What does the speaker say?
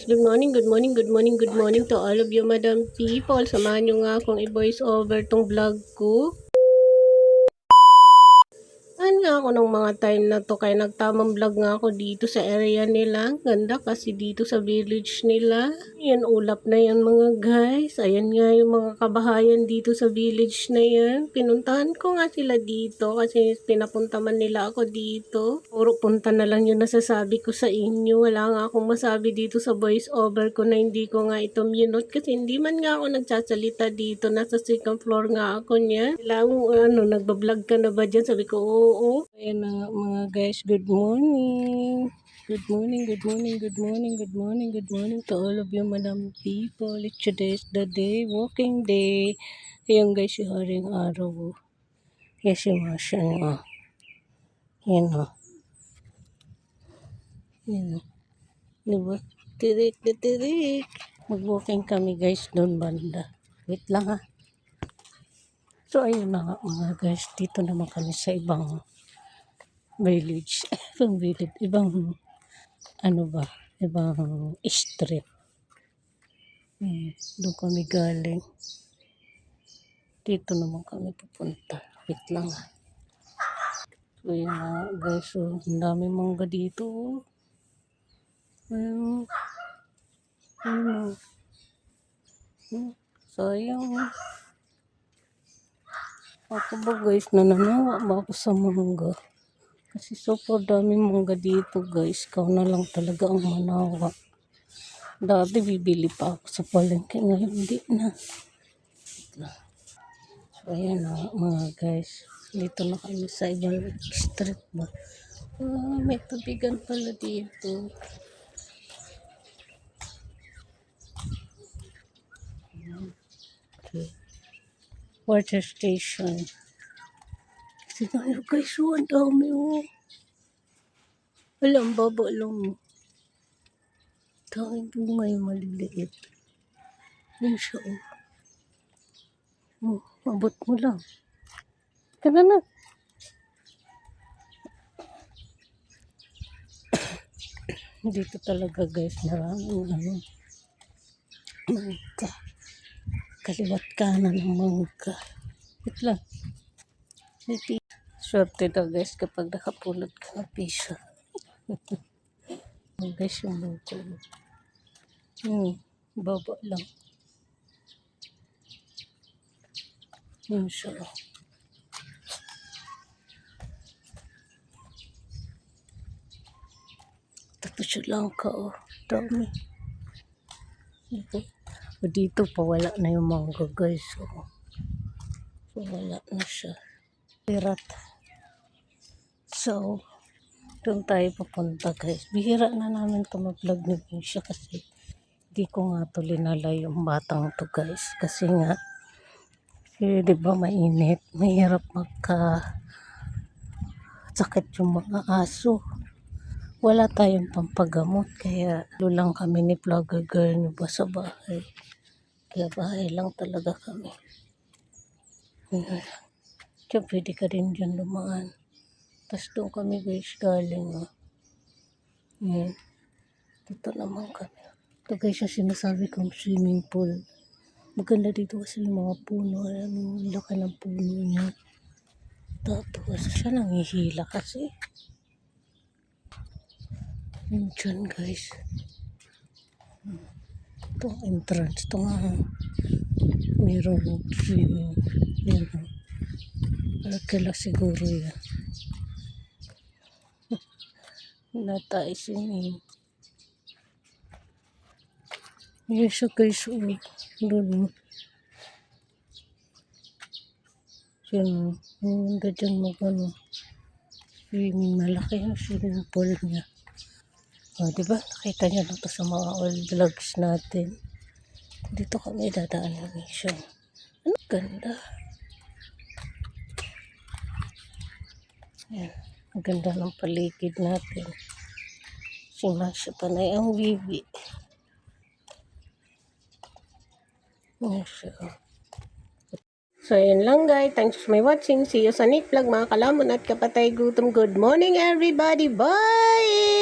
Good morning, good morning, good morning, good morning to all of you, Madam People. Samahan nyo nga akong i-voice over tong vlog ko. Saan nga ako nung mga time na to kaya nagtamang vlog nga ako dito sa area nila. Ganda kasi dito sa village nila. Yan ulap na yan mga guys. Ayan nga yung mga kabahayan dito sa village na yan. Pinuntahan ko nga sila dito kasi pinapunta man nila ako dito. Puro punta na lang yung nasasabi ko sa inyo. Wala nga akong masabi dito sa voice over ko na hindi ko nga ito minute kasi hindi man nga ako nagsasalita dito. Nasa second floor nga ako niya. Kailangan nagbablog ka na ba dyan? Sabi ko, oo. Ayan na nga mga guys, good morning. Good morning, good morning, good morning, good morning, good morning to all of you Madam People. Today is the day, working day. Ayan guys, yung haring araw. Yes, yung masya nga. Ayan o. Ayan o. Diba? Tirik na tirik. Mag-walking kami guys doon banda. Wait lang ha. So ayun na nga mga guys, dito naman kami sa ibang village. Ibang village, ibang ibang street. Doon kami galing. Dito naman kami pupunta. Wait lang ha. So ayun na guys, so ang dami mangga dito. Ayun. Ayun. Sayang. Ako ba guys, nananawa ba ako sa mangga? Kasi super dami mangga dito guys. Ikaw na lang talaga ang manawa. Dati bibili pa ako sa palengke. Ngayon hindi na. So ayan na mga guys. Dito na kami sa ibang street ba. May tubigan pala dito. Okay. Water station. Kasi tayo guys, ang dami oh. Alam, baba lang. Dami bunga yung maliliit. Yan siya oh. Abot mo lang. Kana na. Dito talaga guys, maraming mangga. Kaliwat kanan ng mangga. Wait lang. Swerte daw guys kapag nakapulot ka ng piso. Guys, yung buko. Baba lang. Yun siya. Tapos siya lang ka oh. Dami. Dito pa wala na yung mangga guys. Oh. So wala na siya. Pirat. So, doon tayo papunta guys. Bihira na namin ito mag-vlog ni Misha kasi di ko nga ito linala yung batang to guys. Kasi nga, diba mainit. Mahirap sakit yung mga aso. Wala tayong pampagamot. Kaya lulang kami ni vlogger girl niyo ba sa bahay. Kaya bahay lang talaga kami. Kaya pwede ka rin dyan lumaan. Tapos doon kami guys galing. Dito naman kami. Ito guys yung sinasabi kong swimming pool. Maganda dito kasi yung mga puno. Ang laki ng puno niya. Tapos siya nangihila kasi. Yun dyan guys. Ito entrance. Ito nga. Mayroong swimming. Mayroong. Kala siguro yan. Natay swimming. Yan siya guys. Doon. Yan. Hindi dyan swimming. Malaki yung swimming pool niya. Diba? Nakita niyo na ito sa mga old vlogs natin. Dito kami dadaan ng mission. Ano ganda. Yan. Ang ganda ng paligid natin. Si Masya panay ang bibi. So, yun lang guys. Thanks for my watching. See you sa next vlog mga kalamon at kapatay gutom. Good morning everybody. Bye!